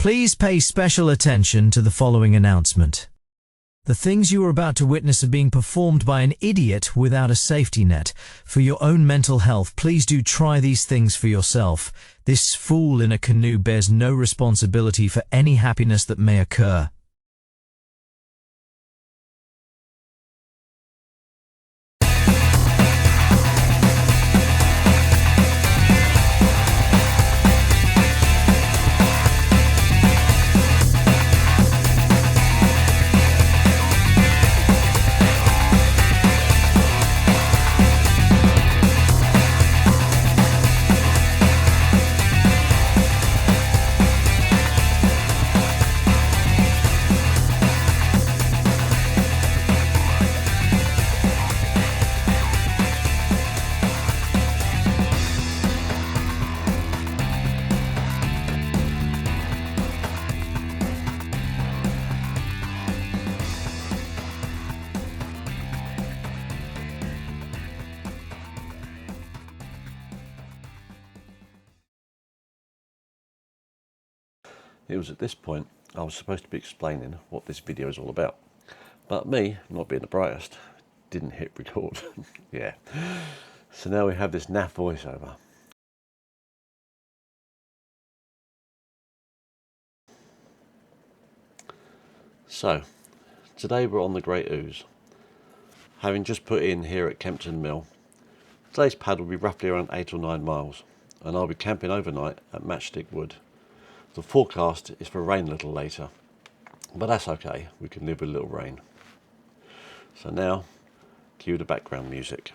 Please pay special attention to the following announcement. The things you are about to witness are being performed by an idiot without a safety net. For your own mental health, please do try these things for yourself. This fool in a canoe bears no responsibility for any happiness that may occur. It was at this point I was supposed to be explaining what this video is all about, but me, not being the brightest, didn't hit record. Yeah. So now we have this naff voiceover. So, today we're on the Great Ouse. Having just put in here at Kempton Mill, today's pad will be roughly around 8 or 9 miles, and I'll be camping overnight at Matchstick Wood. The forecast is for rain a little later, but that's okay, we can live with a little rain. So now, cue the background music.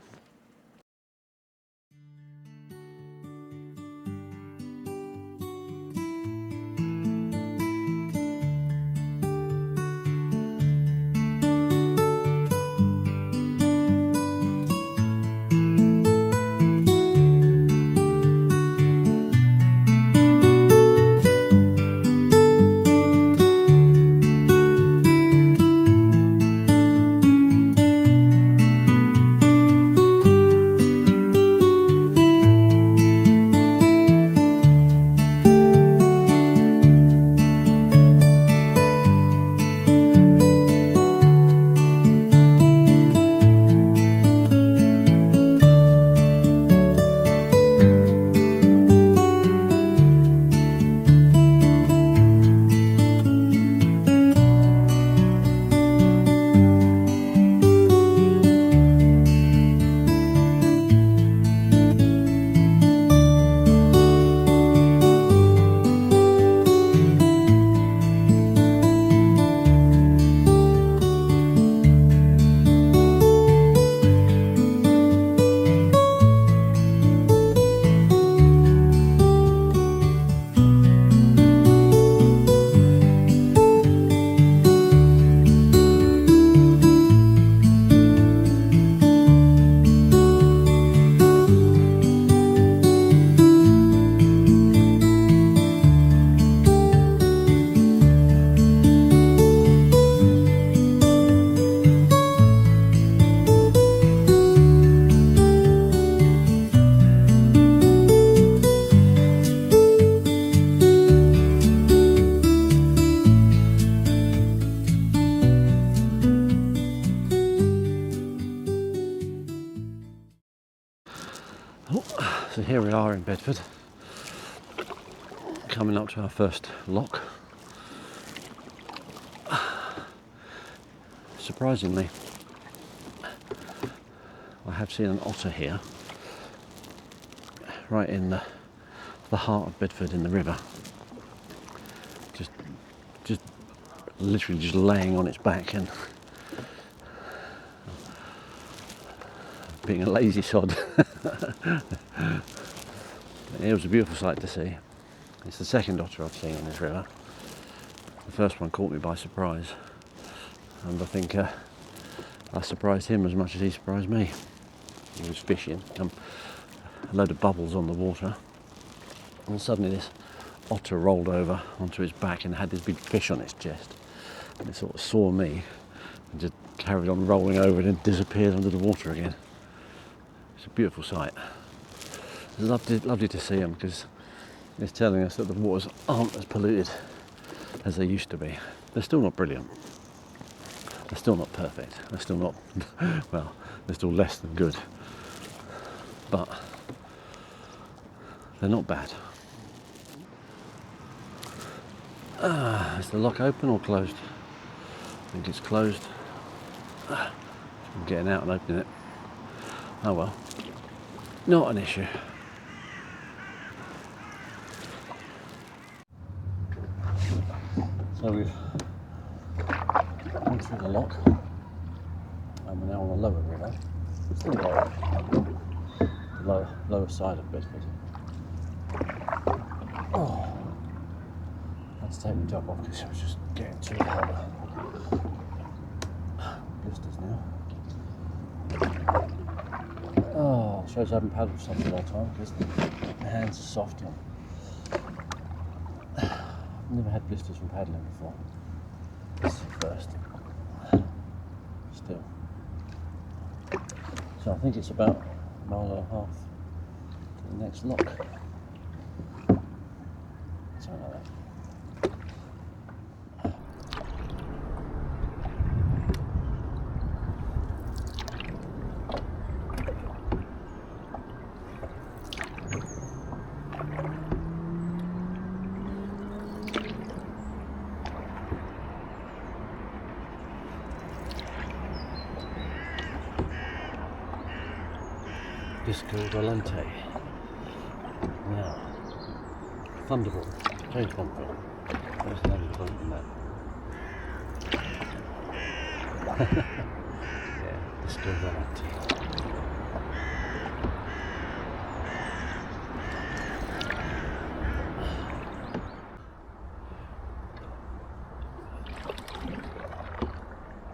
So here we are in Bedford, coming up to our first lock. Surprisingly, I have seen an otter here, right in the heart of Bedford in the river, just literally just laying on its back and being a lazy sod. It was a beautiful sight to see. It's the second otter I've seen in this river. The first one caught me by surprise, and I think I surprised him as much as he surprised me. He was fishing, a load of bubbles on the water, and suddenly this otter rolled over onto his back and had this big fish on its chest, and it sort of saw me and just carried on rolling over and then disappeared under the water again. It's a beautiful sight. It's lovely to see them, because it's telling us that the waters aren't as polluted as they used to be. They're still not brilliant. They're still not perfect. They're still not, well, they're still less than good. But they're not bad. Is the lock open or closed? I think it's closed. I'm getting out and opening it. Oh well. Not an issue. So we've gone through the lock and we're now on the lower river. Still lower side of Bedford. Oh, I had to take my top off because I was just getting too hot. Blisters now. Oh, shows I haven't paddled for such a long time because my hands are soft now. I've never had blisters from paddling before. This is the first. Still. So I think it's about a mile and a half to the next lock. Something like that. Disco Volante. Now, Thunderbolt, James Bond film. Where's Thunderbolt in that? Yeah, Disco Volante.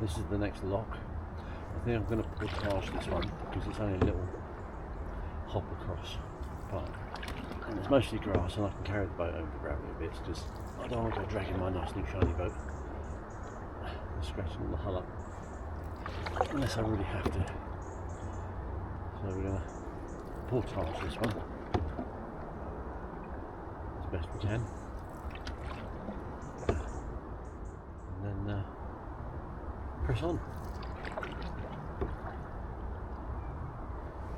This is the next lock. I think I'm going to portage this one because it's only a little hop across part, and it's mostly grass and I can carry the boat over the gravelly bits because I don't want to go dragging my nice new shiny boat and scratching all the hull up unless I really have to. So we're going to portage this one as best we can and then press on.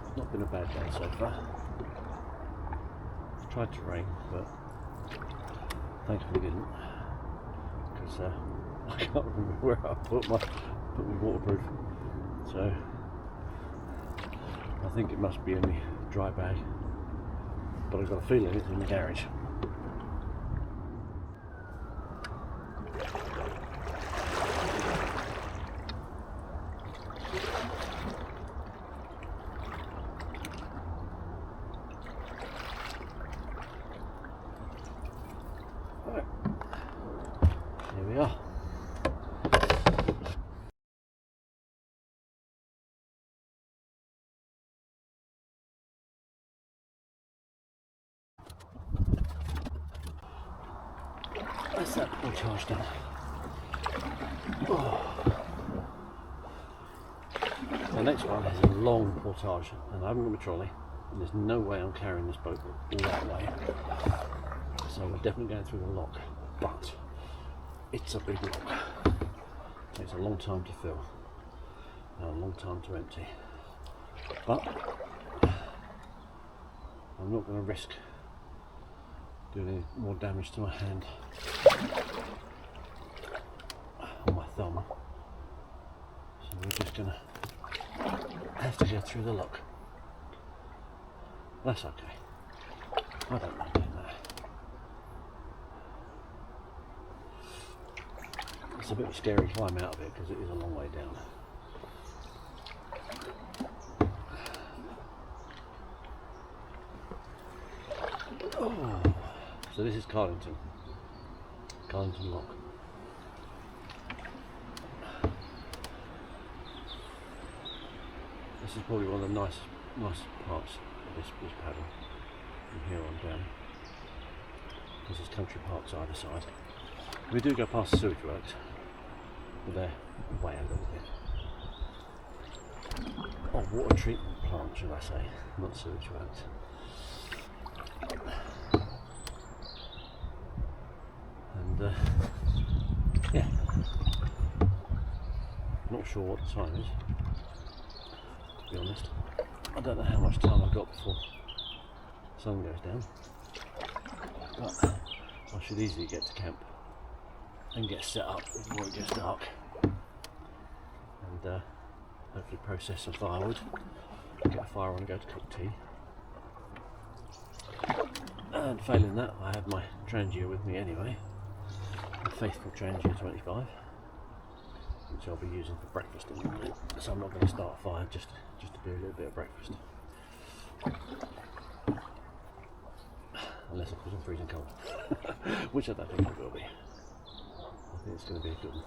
It's not been a bad day so far. It's tried to rain, but thankfully didn't, because I can't remember where I put my waterproof. So I think it must be in the dry bag, but I've got a feeling it's in the garage. Here we are. That's that portage done. Oh. The next one is a long portage, and I haven't got my trolley, and there's no way I'm carrying this boat all that way. So we're definitely going through the lock, but it's a big lock. It takes a long time to fill and a long time to empty. But I'm not going to risk doing any more damage to my hand or my thumb. So we're just going to have to go through the lock. That's okay. I don't mind doing that. It's a bit of a scary climb out of it because it is a long way down. Oh. So this is Carlington Lock. This is probably one of the nice parts of this paddle from here on down. Because there's country parks either side. We do go past the sewage works, but they're away a little bit. Oh, water treatment plant, should I say, not sewage works. And not sure what the time is, to be honest. I don't know how much time I've got before the sun goes down, but I should easily get to camp and get set up before it gets dark, and hopefully process some firewood, get a fire on and go to cook tea. And failing that, I have my Trangia with me anyway, a faithful Trangia 25, which I'll be using for breakfast in the morning. So I'm not going to start a fire, just to do a little bit of breakfast. Unless of course I'm freezing cold, which I don't think it will be. I think it's going to be a good one.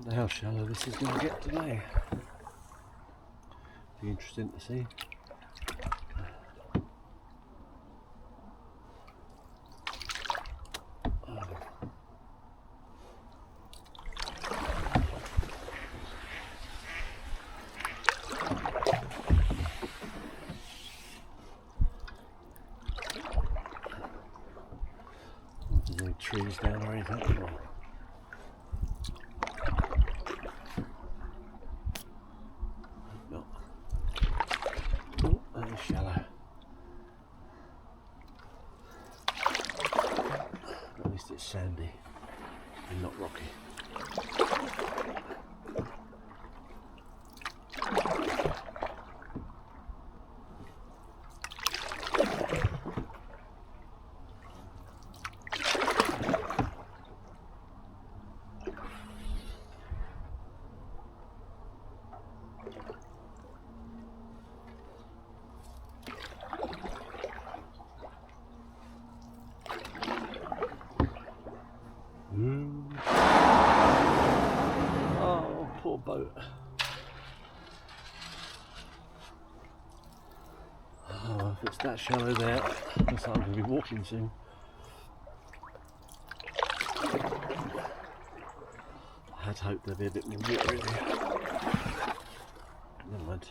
wonder how shallow this is going to get today. Be interesting to see. There's any trees down or anything. No. Oh, that is shallow. At least it's sandy and not rocky. Oh, poor boat. Oh, if it's that shallow there, looks like I'm going to be walking soon. I had hoped there'd be a bit more water in here. Never mind.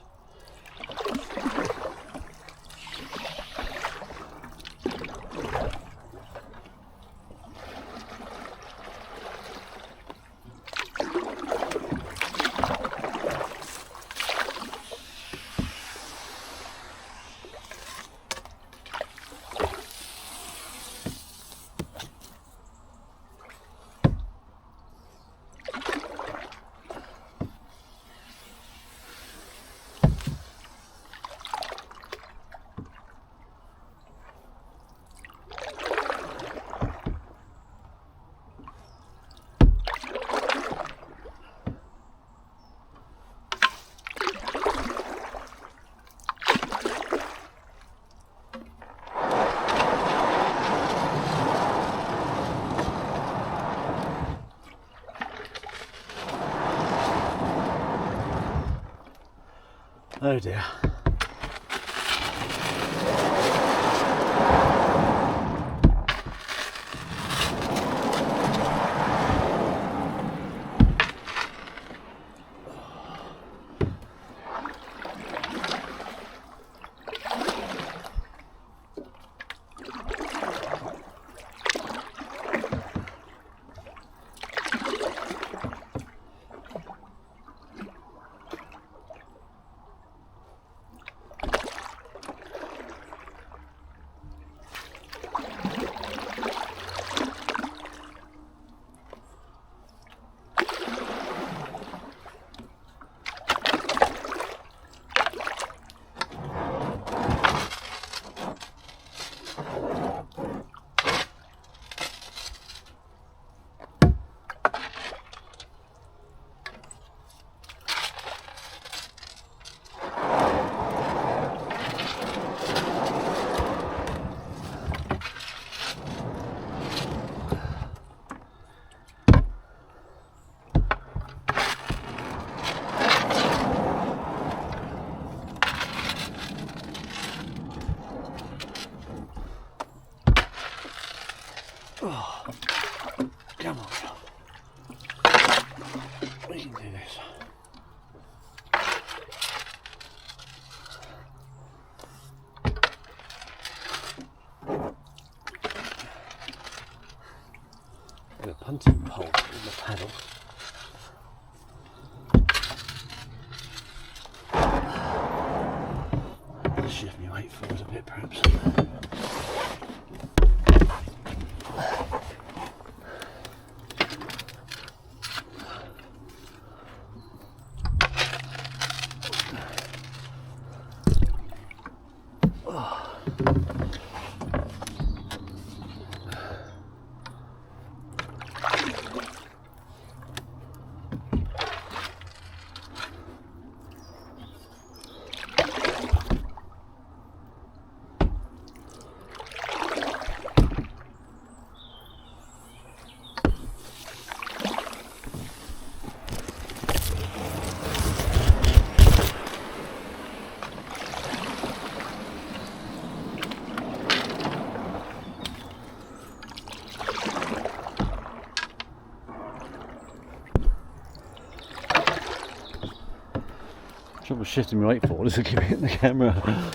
Oh dear. Oh, come on. We can do this. Got a punting pole in the paddle. Shift me weight forward a bit, perhaps. trouble shifting my weight forward as I keep hitting the camera.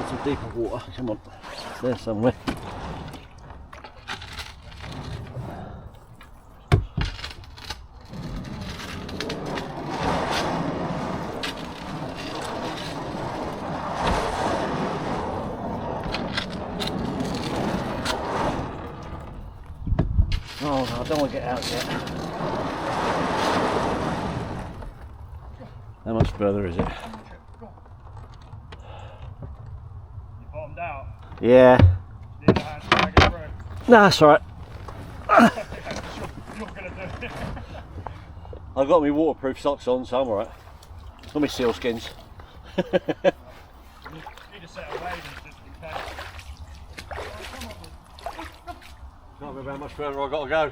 Some deeper water, come on, it's there somewhere. Oh no, I don't want to get out yet. How much further is it? Out. Yeah. Nah, that's alright. You're gonna do it. I've got my waterproof socks on, so I'm alright. It's not my sealskins. Need a set of waders just in case. Can't remember how much further I've got to go.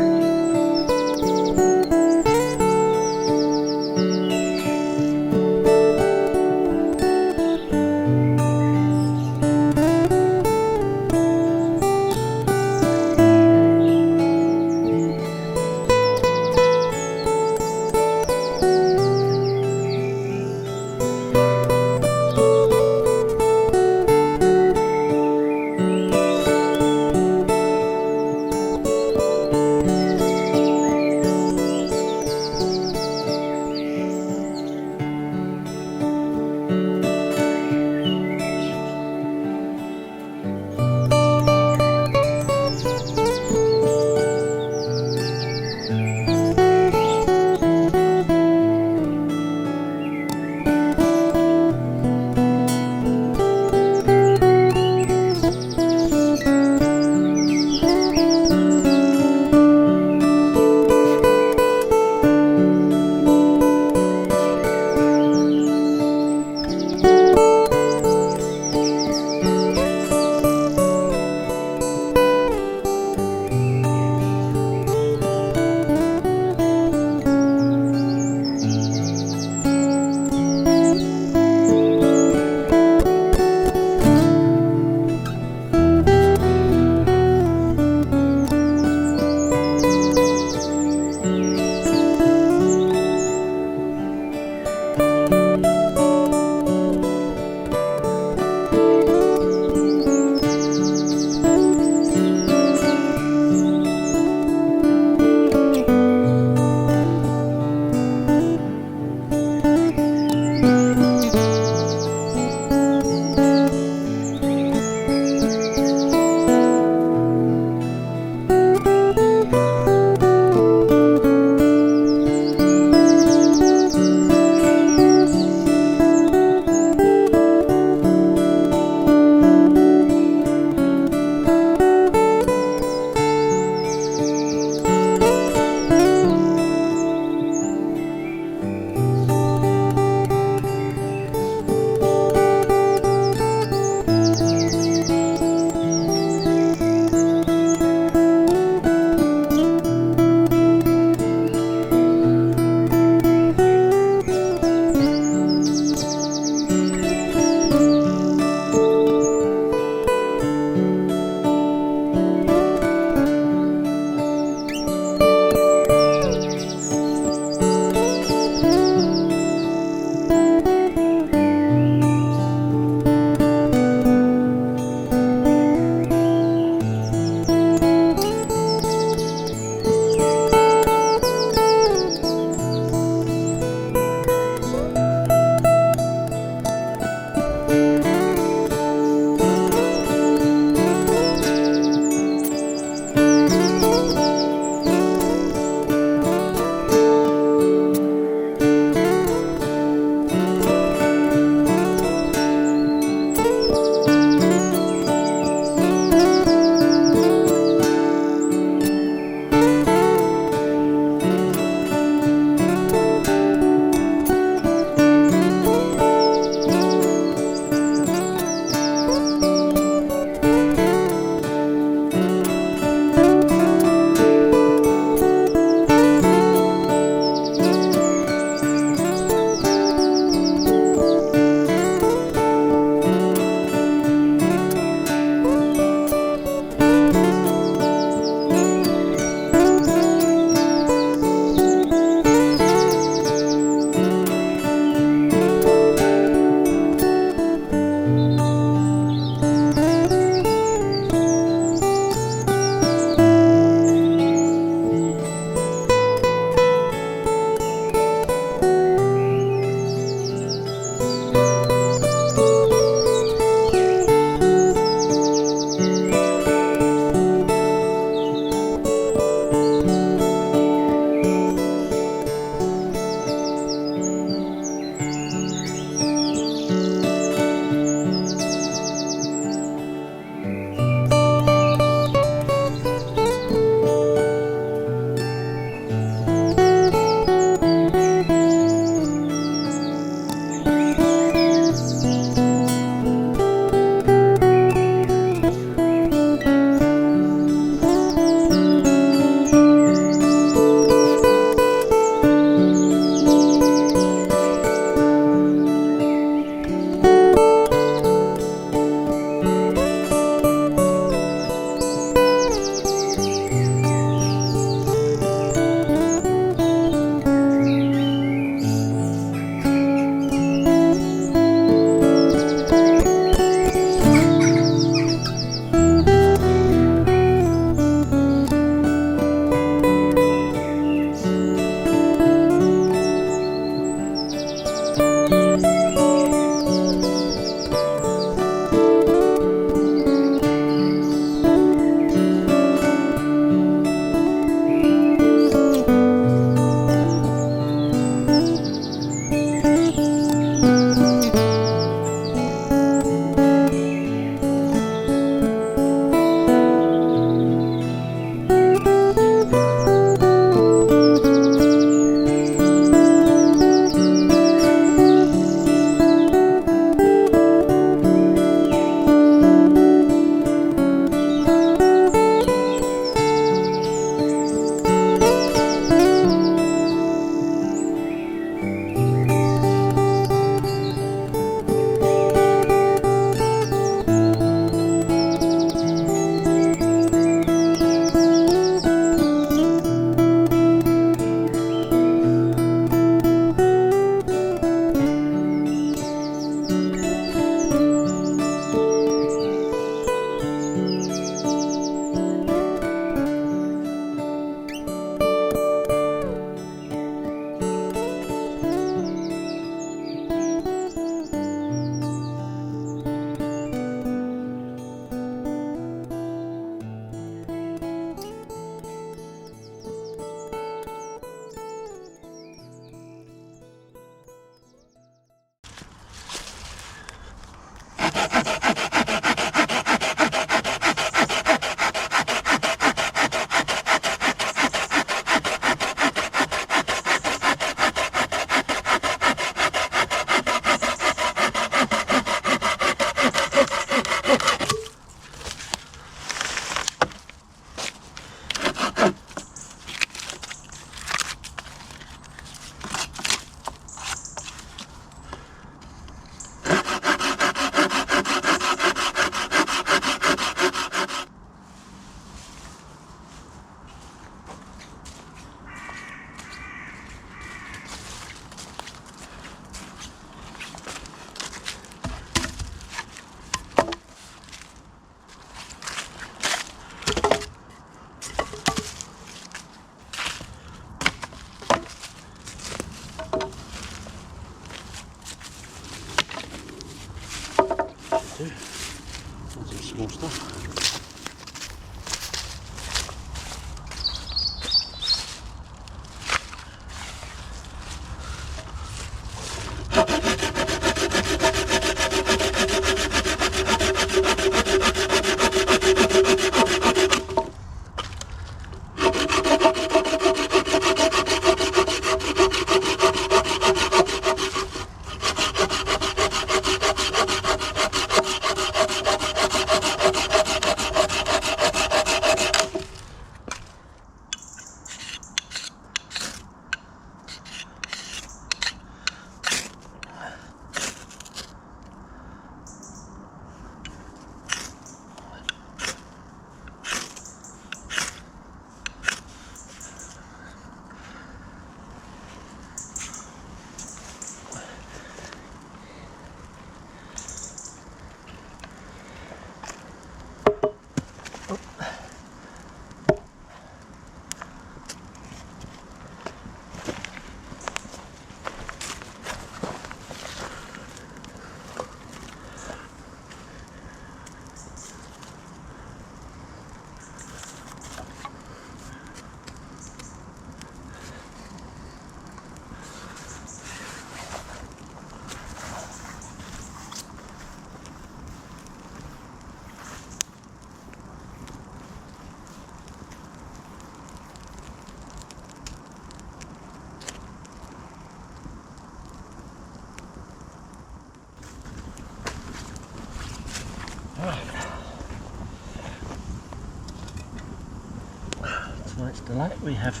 tonight's delight we have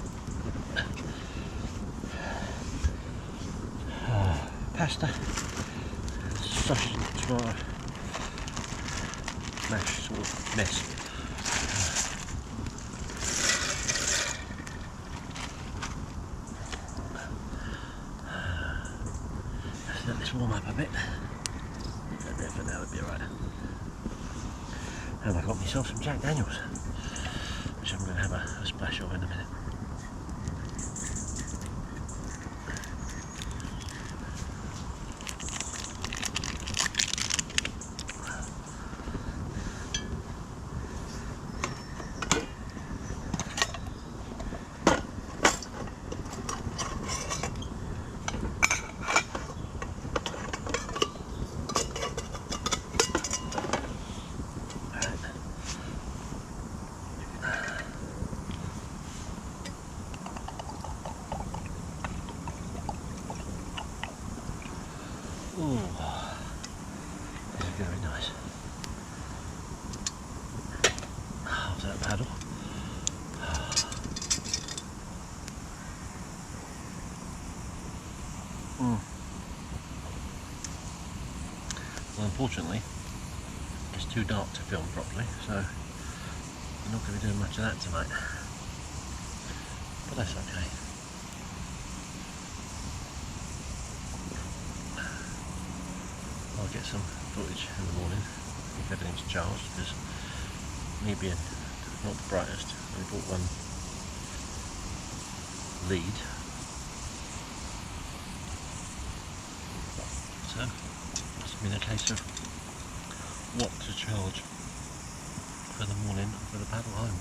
pasta, sausage and tomato mash sort of mess. Let this warm up a bit. And then for now it'll be alright. And I got myself some Jack Daniels, which I'm going to have a splash of in a minute. Ooh, this is very nice. How's that paddle? Well, unfortunately, it's too dark to film properly, so I'm not going to be doing much of that tonight. But that's okay. I'll get some footage in the morning if everything's charged, because me being not the brightest, I bought one lead, so it's been a case of what to charge for the morning and for the paddle home.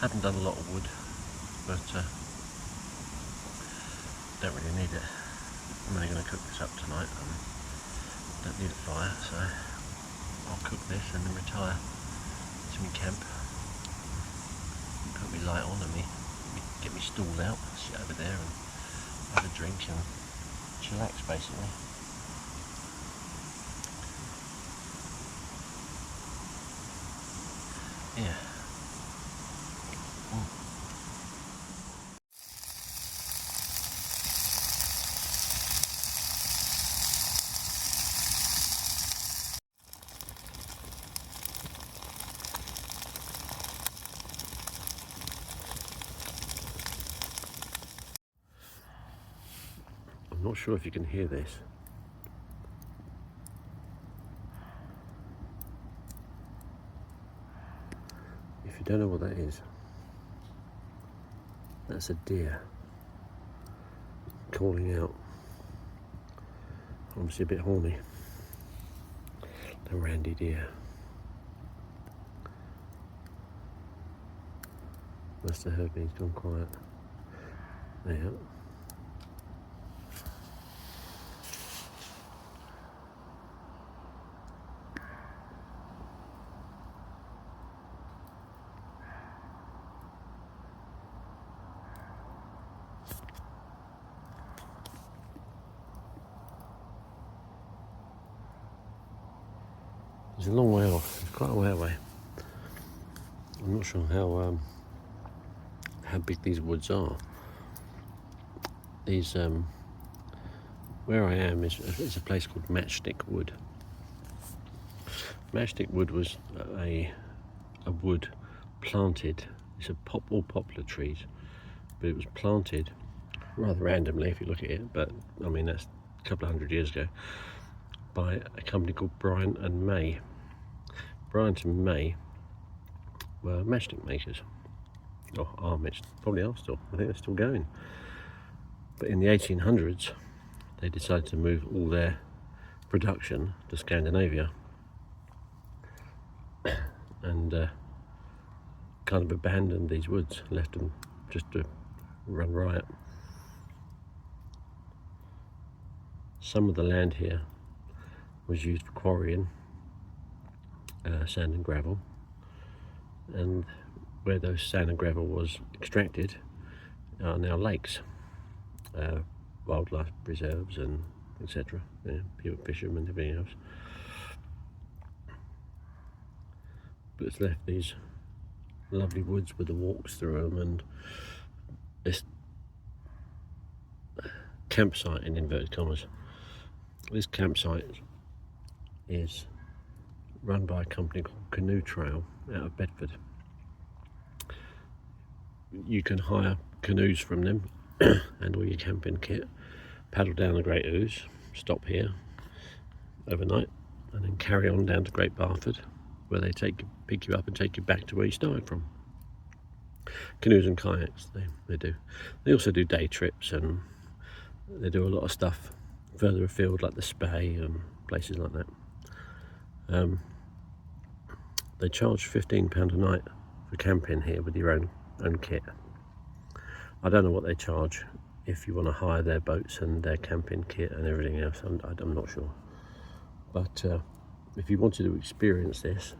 Haven't done a lot of wood, but don't really need it. I'm only going to cook this up tonight and don't need a fire, so I'll cook this and then retire to my camp, put my light on and get me stool out, sit over there and have a drink and chillax basically. Yeah. I'm not sure if you can hear this. If you don't know what that is, that's a deer calling out. Obviously a bit horny. The randy deer. Must have heard me, he's gone quiet. There. It's a long way off, it's quite a way away. I'm not sure how big these woods are. These, where I am is a place called Matchstick Wood. Matchstick Wood was a wood planted, it's all poplar trees, but it was planted rather randomly if you look at it, but I mean that's a couple of hundred years ago, by a company called Bryant and May. Bryant and May were matchstick makers, or are probably are still, I think they're still going. But in the 1800s they decided to move all their production to Scandinavia and kind of abandoned these woods, left them just to run riot. Some of the land here was used for quarrying sand and gravel, and where those sand and gravel was extracted are now lakes, wildlife preserves and etc. Yeah, pure fishermen, everything else. But it's left these lovely woods with the walks through them, and this campsite, in inverted commas. This campsite is run by a company called Canoe out of Bedford. You can hire canoes from them and all your camping kit, paddle down the Great Ouse, stop here overnight, and then carry on down to Great Barford, where they pick you up and take you back to where you started from. Canoes and kayaks, they do. They also do day trips, and they do a lot of stuff further afield, like the Spey and places like that. They charge £15 a night for camping here with your own kit. I don't know what they charge if you want to hire their boats and their camping kit and everything else. I'm not sure. But if you wanted to experience this,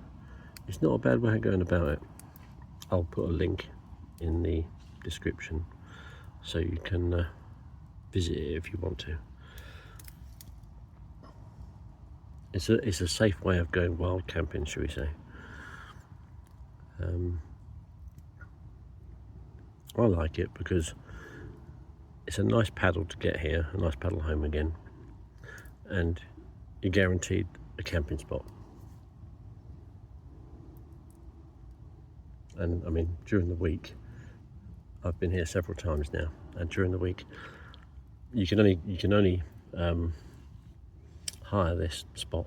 it's not a bad way of going about it. I'll put a link in the description so you can visit it if you want to. It's a safe way of going wild camping, shall we say. I like it because it's a nice paddle to get here, a nice paddle home again, and you're guaranteed a camping spot. And I mean, during the week, I've been here several times now, and during the week you can only hire this spot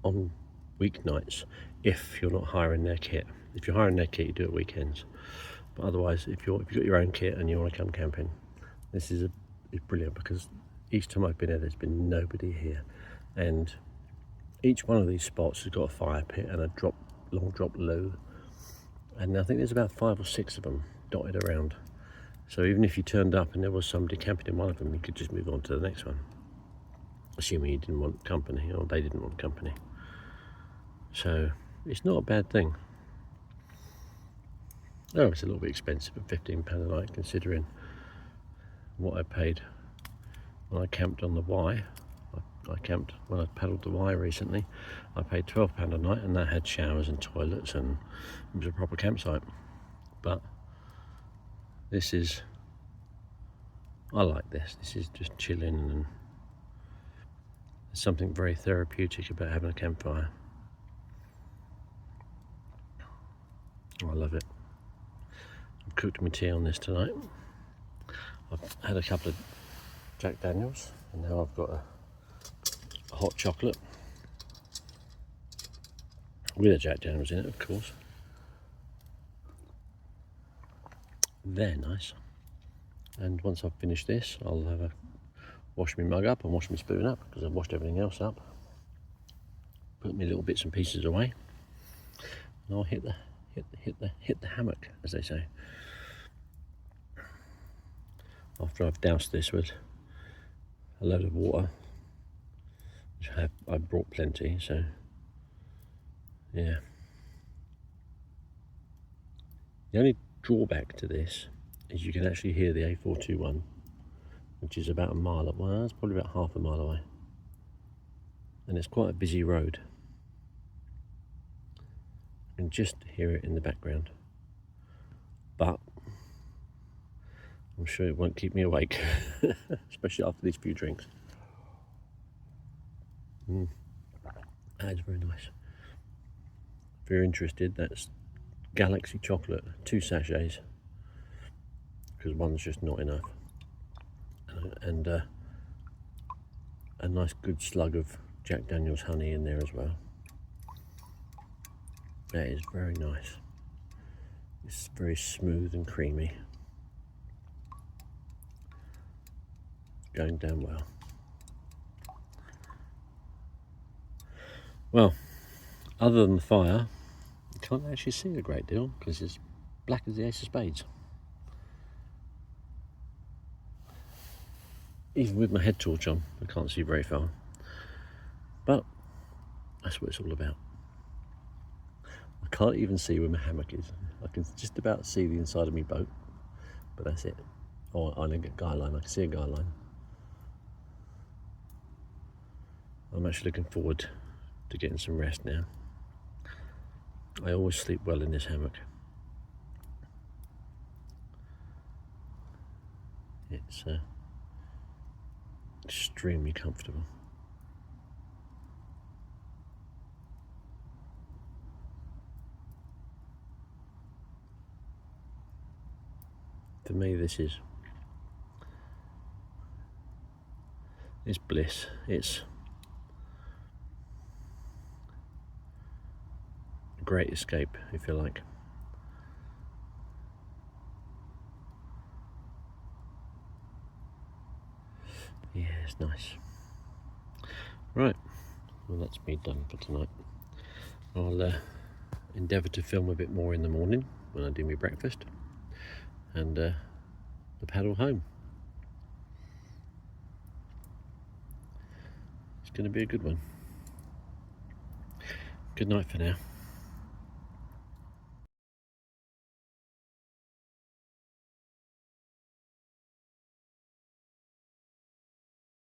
on weeknights if you're not hiring their kit. If you're hiring their kit, you do it weekends. But otherwise, if you've got your own kit and you want to come camping, this is brilliant, because each time I've been here, there's been nobody here, and each one of these spots has got a fire pit and a long drop loo, and I think there's about 5 or 6 of them dotted around. So even if you turned up and there was somebody camping in one of them, you could just move on to the next one, assuming you didn't want company, or they didn't want company. So it's not a bad thing. Oh, it's a little bit expensive at £15 a night, considering what I paid when I camped on the Wye. I camped when I paddled the Wye recently. I paid £12 a night, and that had showers and toilets, and it was a proper campsite. But I like this. This is just chilling, and there's something very therapeutic about having a campfire. I love it. I've cooked my tea on this tonight. I've had a couple of Jack Daniels, and now I've got a hot chocolate with a Jack Daniels in it, of course. They're nice. And once I've finished this, I'll have wash my mug up and wash my spoon up, because I've washed everything else up. Put my little bits and pieces away, and I'll hit the hammock, as they say. After I've doused this with a load of water, which I brought plenty, so yeah. The only drawback to this is you can actually hear the A421, which is about a mile, well, it's probably about half a mile away, and it's quite a busy road. You can just hear it in the background, but I'm sure it won't keep me awake, especially after these few drinks. That is very nice. If you're interested, that's Galaxy chocolate, 2 sachets, because one's just not enough, and a nice good slug of Jack Daniels honey in there as well. That is very nice. It's very smooth and creamy. Going down well. Well, other than the fire, you can't actually see a great deal, because it's black as the ace of spades. Even with my head torch on, I can't see very far. But that's what it's all about. I can't even see where my hammock is. I can just about see the inside of my boat, but that's it. Oh, I didn't get guy line. I can see a guy line. I'm actually looking forward to getting some rest now. I always sleep well in this hammock. It's extremely comfortable. For me, this is bliss. It's a great escape, if you like. Yeah, it's nice. Right, well, that's me done for tonight. I'll endeavour to film a bit more in the morning when I do my breakfast, and the paddle home. It's going to be a good one. Good night for now.